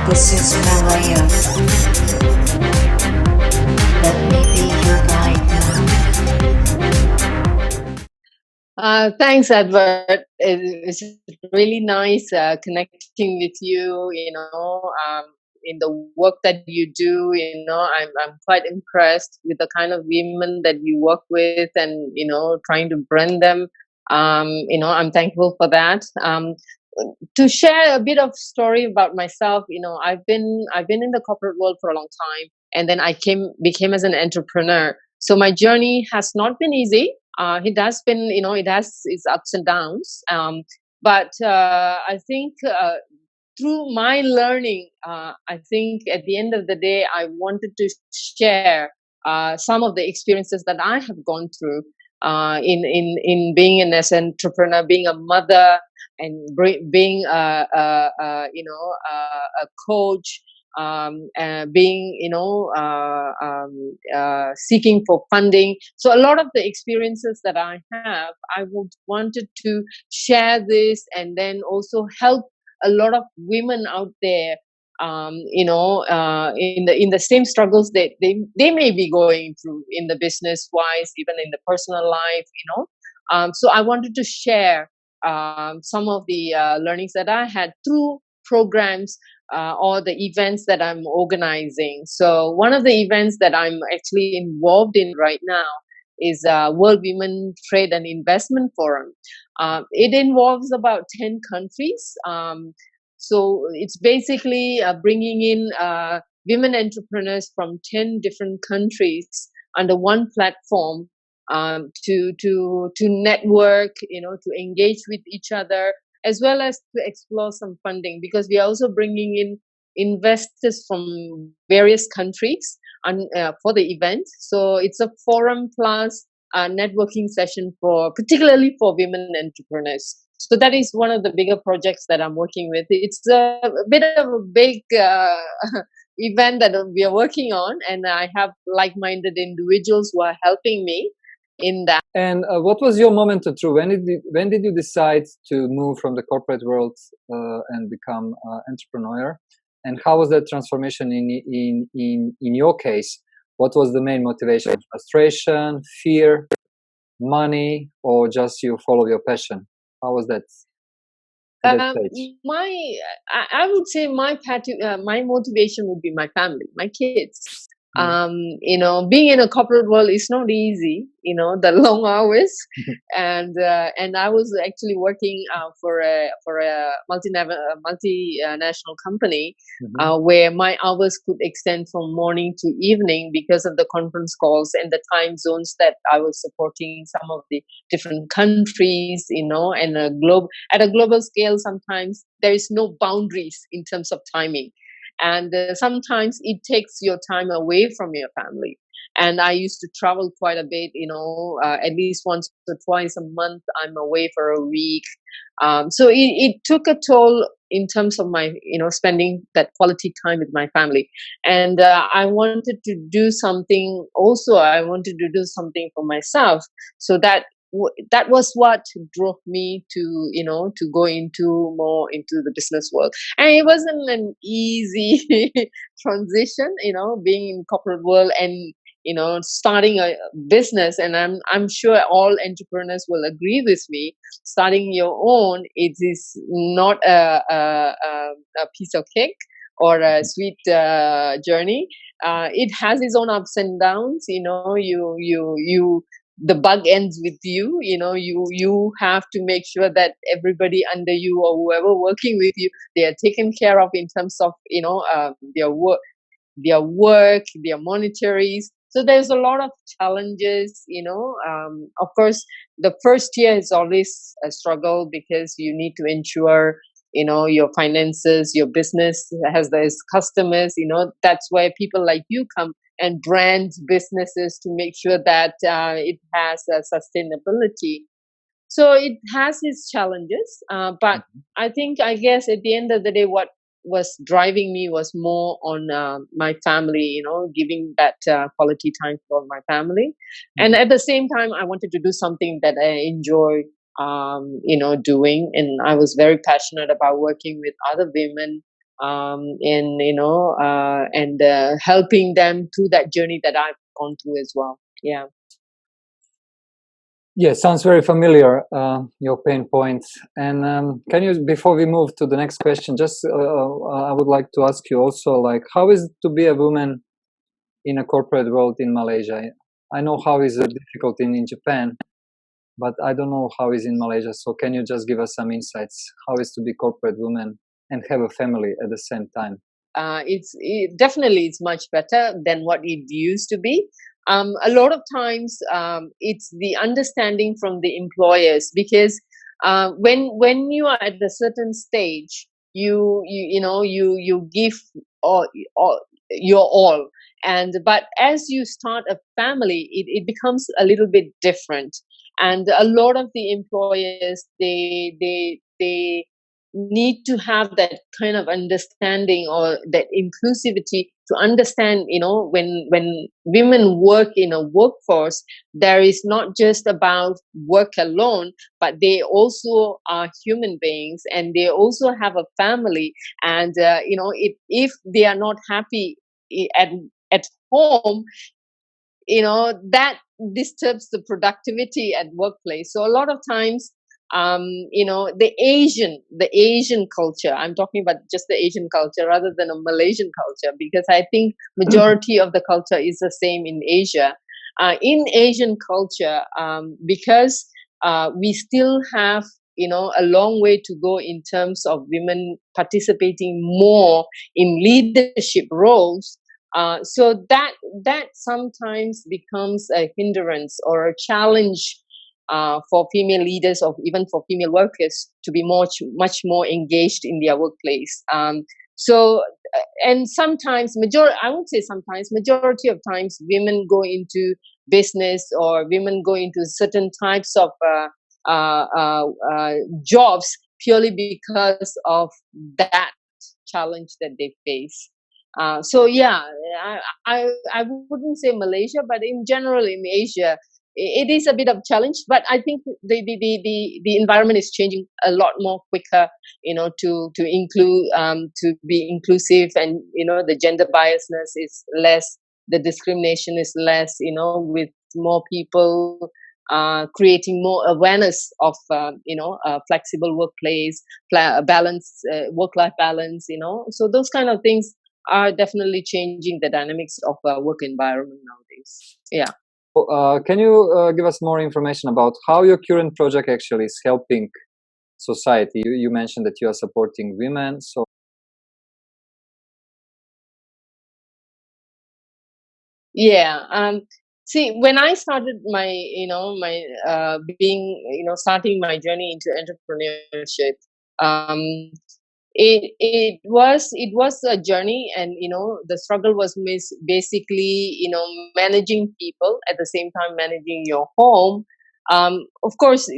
This is Malaya. Let me be your guide now. Thanks, Edward. It's really nice connecting with you. In the work that you do, I'm quite impressed with the kind of women that you work with, and trying to brand them. I'm thankful for that. To share a bit of story about myself, I've been in the corporate world for a long time, and then became as an entrepreneur. So my journey has not been easy. It has its ups and downs. But I think through my learning, I think at the end of the day, I wanted to share some of the experiences that I have gone through in being an as an entrepreneur, being a mother, and being a coach, being seeking for funding. So a lot of the experiences that I have, wanted to share this, and then also help a lot of women out there, in the same struggles that they may be going through in the business wise, even in the personal life. So I wanted to share some of the learnings that I had through programs or the events that I'm organizing. So one of the events that I'm actually involved in right now is World Women Trade and Investment Forum. It involves about 10 countries. So it's basically bringing in women entrepreneurs from 10 different countries under one platform, to network, to engage with each other, as well as to explore some funding, because we are also bringing in investors from various countries for the event. So it's a forum plus networking session particularly for women entrepreneurs. So that is one of the bigger projects that I'm working with. It's a bit of a big event that we are working on, and I have like-minded individuals who are helping me in that. And what was your moment of truth? When did you decide to move from the corporate world and become entrepreneur? And how was that transformation in your case? What was the main motivation? Frustration, fear, money, or just you follow your passion? How was that? I would say my motivation would be my family, my kids. Being in a corporate world is not easy, the long hours. And I was actually working for a multinational company, where my hours could extend from morning to evening because of the conference calls and the time zones that I was supporting some of the different countries, and at a global scale, sometimes there is no boundaries in terms of timing. And sometimes it takes your time away from your family. And I used to travel quite a bit, at least once or twice a month, I'm away for a week. So it took a toll in terms of my, spending that quality time with my family. And I wanted to do something also. I wanted to do something for myself. So that was what drove me to go more into the business world. And it wasn't an easy transition, being in corporate world and starting a business. And I'm sure all entrepreneurs will agree with me. Starting your own, it is not a piece of cake or a sweet journey. It has its own ups and downs. The bug ends with you. You have to make sure that everybody under you or whoever working with you, they are taken care of in terms of their work, their monetaries. So there's a lot of challenges. Of course, the first year is always a struggle because you need to ensure your finances, your business has those customers. That's where people like you come and brand businesses to make sure that it has a sustainability. So it has its challenges, but I guess at the end of the day, what was driving me was more on my family, giving that quality time for my family. And at the same time, I wanted to do something that I enjoy, doing. And I was very passionate about working with other women and helping them through that journey that I've gone through as well. Yeah. Yeah, sounds very familiar, your pain points. And can you, before we move to the next question, just I would like to ask you also, like, how is it to be a woman in a corporate world in Malaysia? I know how is it difficult in Japan, but I don't know how is in Malaysia. So can you just give us some insights? How is to be corporate woman and have a family at the same time? Definitely it's much better than what it used to be. A lot of times it's the understanding from the employers, because when you are at a certain stage, you give all your all, but as you start a family, it becomes a little bit different. And a lot of the employers, they need to have that kind of understanding or that inclusivity to understand, when women work in a workforce, there is not just about work alone, but they also are human beings and they also have a family. And if they are not happy at home, that disturbs the productivity at workplace. So a lot of times, the Asian culture, I'm talking about just the Asian culture rather than a Malaysian culture, because I think majority of the culture is the same in Asia. In Asian culture, because we still have a long way to go in terms of women participating more in leadership roles. So that sometimes becomes a hindrance or a challenge for female leaders, or even for female workers, to be much more engaged in their workplace. And sometimes, I would say sometimes, majority of times, women go into business or women go into certain types of jobs purely because of that challenge that they face. So yeah, I wouldn't say Malaysia, but in general in Asia, it is a bit of challenge. But I think the environment is changing a lot more quicker, to include, to be inclusive, and the gender biasness is less, the discrimination is less, with more people creating more awareness of flexible workplace, balance, work-life balance. So those kind of things are definitely changing the dynamics of work environment nowadays. Yeah. Can you give us more information about how your current project actually is helping society? You mentioned that you are supporting women. So yeah. See, when I started starting my journey into entrepreneurship, it was a journey, and the struggle was basically managing people, at the same time managing your home. Of course,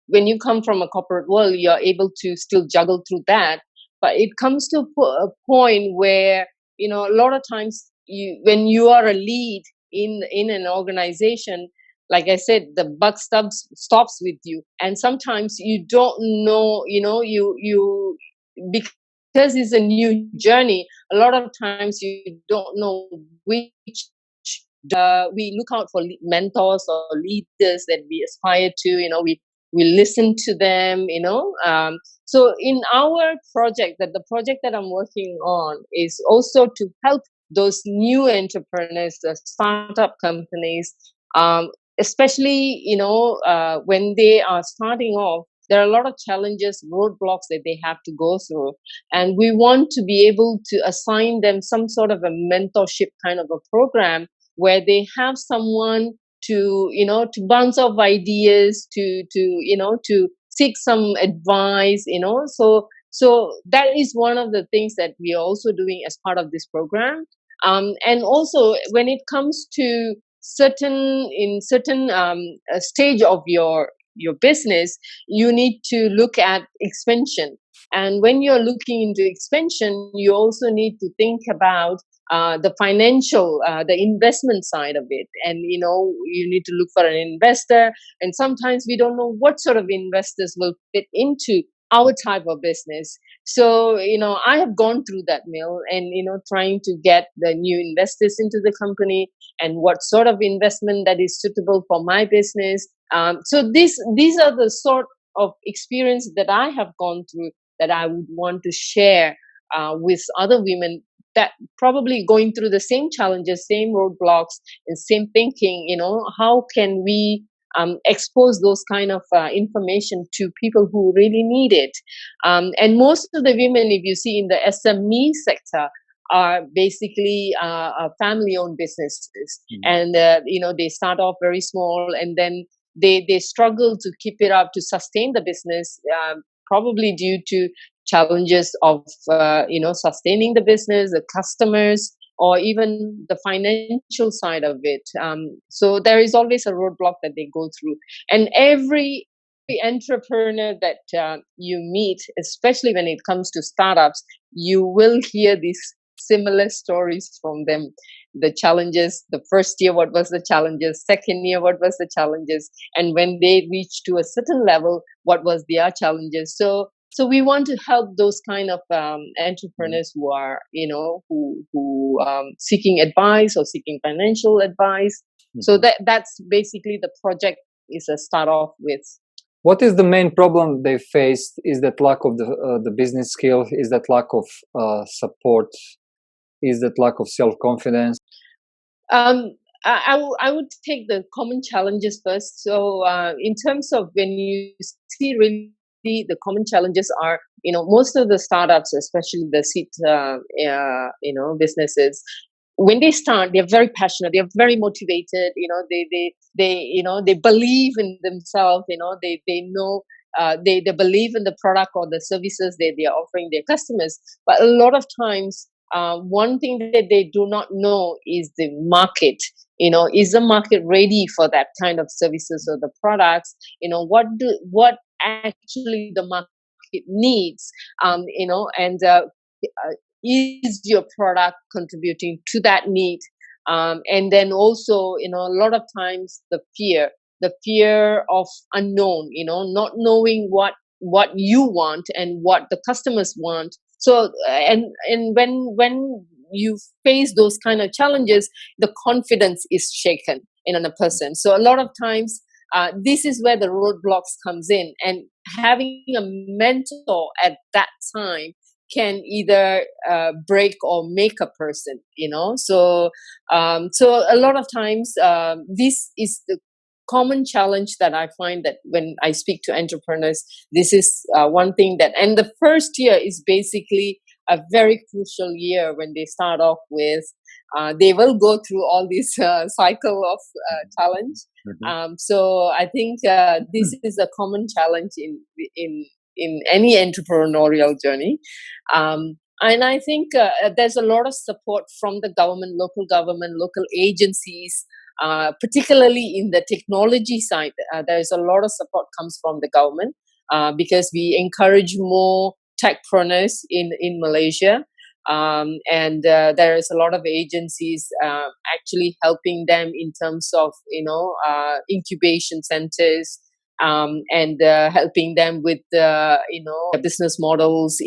when you come from a corporate world, you're able to still juggle through that, but it comes to a point where a lot of times, when you are a lead in an organization, like I said, the buck stops with you, and sometimes you don't know, you because it's a new journey. A lot of times you don't know which. We look out for mentors or leaders that we aspire to. We listen to them. So in our project, the project that I'm working on is also to help those new entrepreneurs, the startup companies, especially when they are starting off. There are a lot of challenges, roadblocks that they have to go through, and we want to be able to assign them some sort of a mentorship kind of a program, where they have someone to bounce off ideas, to seek some advice. So that is one of the things that we are also doing as part of this program. And also, when it comes to certain stage of your business, you need to look at expansion. And when you're looking into expansion, you also need to think about the financial, the investment side of it. And you need to look for an investor, and sometimes we don't know what sort of investors will fit into our type of business. So, I have gone through that mill and, trying to get the new investors into the company and what sort of investment that is suitable for my business. So these are the sort of experience that I have gone through that I would want to share with other women that probably going through the same challenges, same roadblocks, and same thinking. How can we expose those kind of information to people who really need it? And most of the women, if you see in the SME sector, are basically family-owned businesses, and they start off very small, and then they struggle to keep it up to sustain the business, probably due to challenges of sustaining the business, the customers, or even the financial side of it. So there is always a roadblock that they go through, and every entrepreneur that you meet, especially when it comes to startups, you will hear these similar stories from them. The challenges, the first year, what was the challenges? Second year, what was the challenges? And when they reach to a certain level, what was their challenges? So we want to help those kind of entrepreneurs who are, who seeking advice or seeking financial advice. So that's basically the project is a start off with. What is the main problem they faced? Is that lack of the business skill? Is that lack of support? Is that lack of self-confidence? I would take the common challenges first. So in terms of when you see really the common challenges are, most of the startups, especially the seed, businesses, when they start, they're very passionate, they're very motivated, they believe in themselves, they know, they believe in the product or the services they are offering their customers. But a lot of times, one thing that they do not know is the market. Is the market ready for that kind of services or the products? What actually the market needs, and is your product contributing to that need? And then also, a lot of times the fear of unknown, not knowing what you want and what the customers want. So, and when you face those kind of challenges, the confidence is shaken in a person. So a lot of times, this is where the roadblocks comes in, and having a mentor at that time can either break or make a person. So a lot of times, this is the common challenge that I find that when I speak to entrepreneurs, this is one thing that, and the first year is basically a very crucial year when they start off with. They will go through all this cycle of challenge. So I think this is a common challenge in any entrepreneurial journey. And I think there's a lot of support from the government, local agencies, particularly in the technology side. There's a lot of support comes from the government because we encourage more techpreneurs in Malaysia. And there is a lot of agencies actually helping them in terms of incubation centers, and helping them with business models.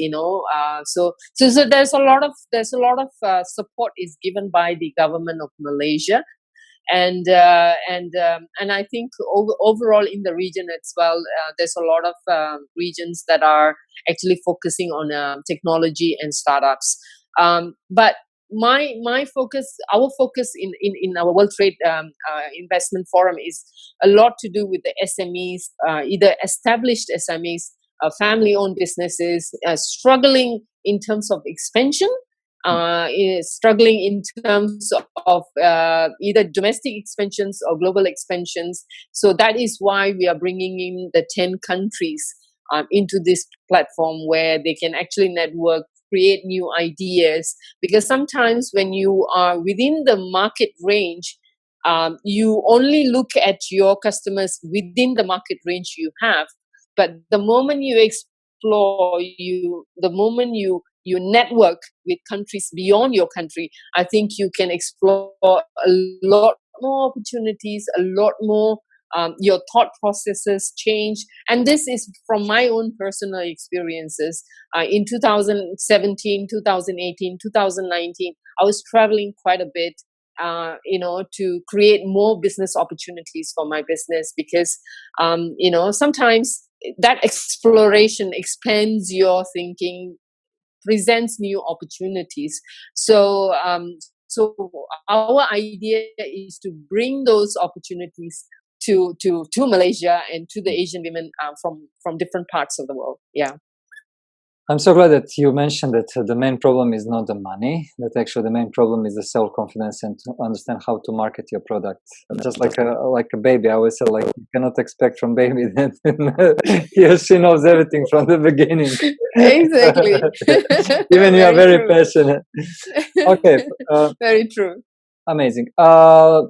So there's a lot of support is given by the government of Malaysia. And I think overall in the region as well, there's a lot of regions that are actually focusing on technology and startups. But my focus, our focus in our World Trade Investment Forum is a lot to do with the SMEs, either established SMEs, family-owned businesses, struggling in terms of expansion. Is struggling in terms of either domestic expansions or global expansions. So that is why we are bringing in the 10 countries into this platform where they can actually network, create new ideas. Because sometimes when you are within the market range, you only look at your customers within the market range you have. But the moment you explore, the moment you network with countries beyond your country, I think you can explore a lot more opportunities, a lot more your thought processes change. And this is from my own personal experiences. In 2017, 2018, 2019, I was traveling quite a bit, to create more business opportunities for my business, because, sometimes that exploration expands your thinking, presents new opportunities. So our idea is to bring those opportunities to Malaysia and to the Asian women from different parts of the world. Yeah. I'm so glad that you mentioned that the main problem is not the money, that actually the main problem is the self-confidence and to understand how to market your product. Just like a baby, I always say, like, you cannot expect from baby that he or she knows everything from the beginning. Exactly. Even you are very true. passionate. Okay. Very true. Amazing. I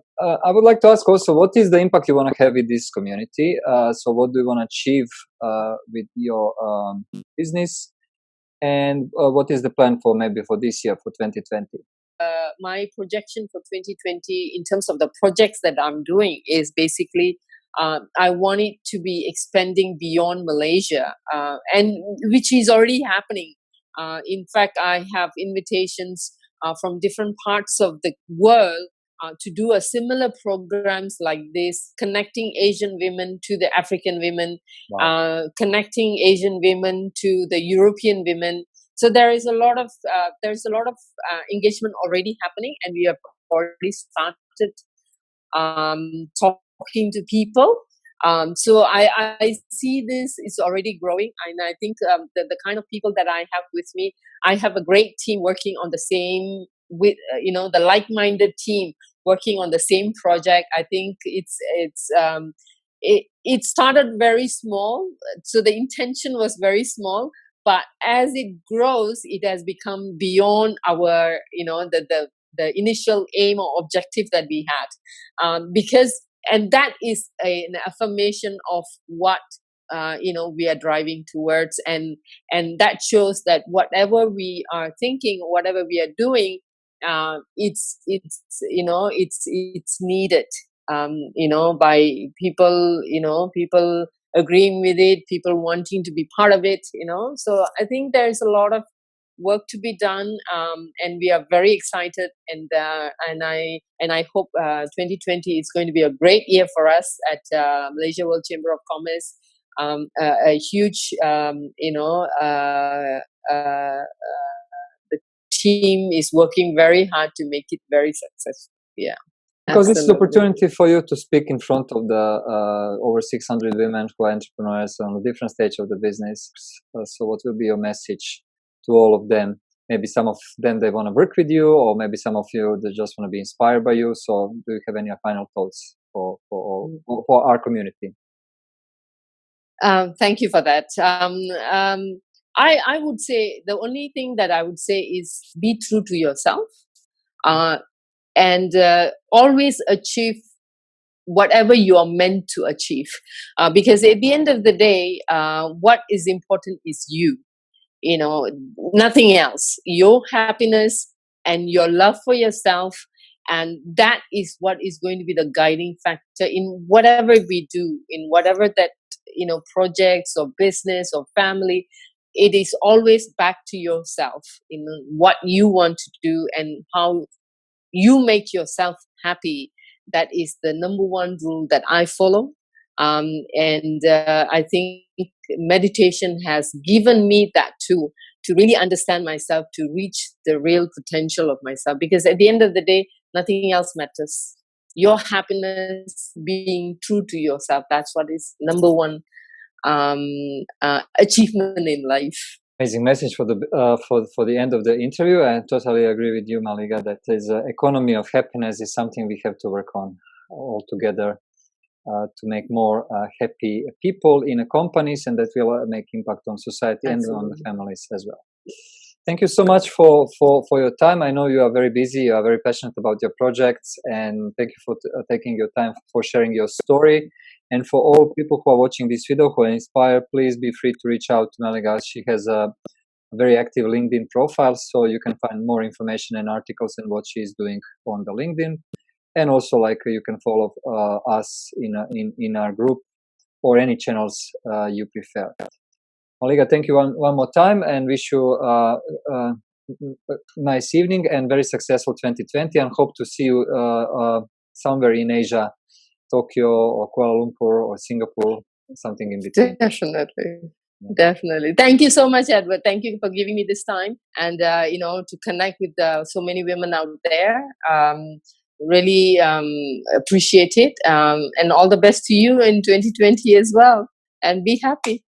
would like to ask also, what is the impact you want to have with this community? So what do you want to achieve with your business? And what is the plan for maybe for this year, for 2020? My projection for 2020 in terms of the projects that I'm doing is basically I want it to be expanding beyond Malaysia, and which is already happening. In fact, I have invitations from different parts of the world to do a similar programs like this, connecting Asian women to the African women, Wow. connecting Asian women to the European women. So there is a lot of engagement already happening, and we have already started talking to people. So I see this is already growing, and I think the kind of people that I have with me, I have a great team working on the same with the like-minded team working on the same project. I think it started very small, so the intention was very small, but as it grows, it has become beyond our the initial aim or objective that we had, and that is an affirmation of what we are driving towards, and that shows that whatever we are thinking, whatever we are doing, it's needed, by people agreeing with it, people wanting to be part of it. So I think there's a lot of work to be done, and we are very excited, and I hope 2020 is going to be a great year for us at Malaysia World Chamber of Commerce. A huge the team is working very hard to make it very successful. Yeah. Because this is the Absolutely. opportunity for you to speak in front of the over 600 women who are entrepreneurs on a different stage of the business. So what will be your message to all of them? Maybe some of them, they want to work with you, or maybe some of you, they just want to be inspired by you. So do you have any final thoughts for our community? Thank you for that. I would say the only thing that I would say is be true to yourself, and always achieve whatever you are meant to achieve. Because at the end of the day, what is important is you. Nothing else. Your happiness and your love for yourself, and that is what is going to be the guiding factor in whatever we do, in whatever that projects or business or family. It is always back to yourself, what you want to do and how you make yourself happy. That is the number one rule that I follow. And I think meditation has given me that too, to really understand myself, to reach the real potential of myself. Because at the end of the day, nothing else matters. Your happiness, being true to yourself, that's what is number one achievement in life. Amazing message for the end of the interview. I totally agree with you, Malliga, that is economy of happiness is something we have to work on all together to make more happy people in the companies, and that will make impact on society. Absolutely. And on the families as well. Thank you so much for your time. I know you are very busy, you are very passionate about your projects, and thank you for taking your time for sharing your story. And for all people who are watching this video who are inspired, please be free to reach out to Malliga. She has a very active LinkedIn profile, so you can find more information and articles and what she is doing on the LinkedIn. and also like you can follow us in our group or any channels you prefer. Malliga, thank you one more time, and wish you a nice evening and very successful 2020, and hope to see you somewhere in Asia, Tokyo or Kuala Lumpur or Singapore, something in between. Definitely. Thank you so much, Edward. Thank you for giving me this time and, to connect with so many women out there. Really appreciate it. And all the best to you in 2020 as well. And be happy.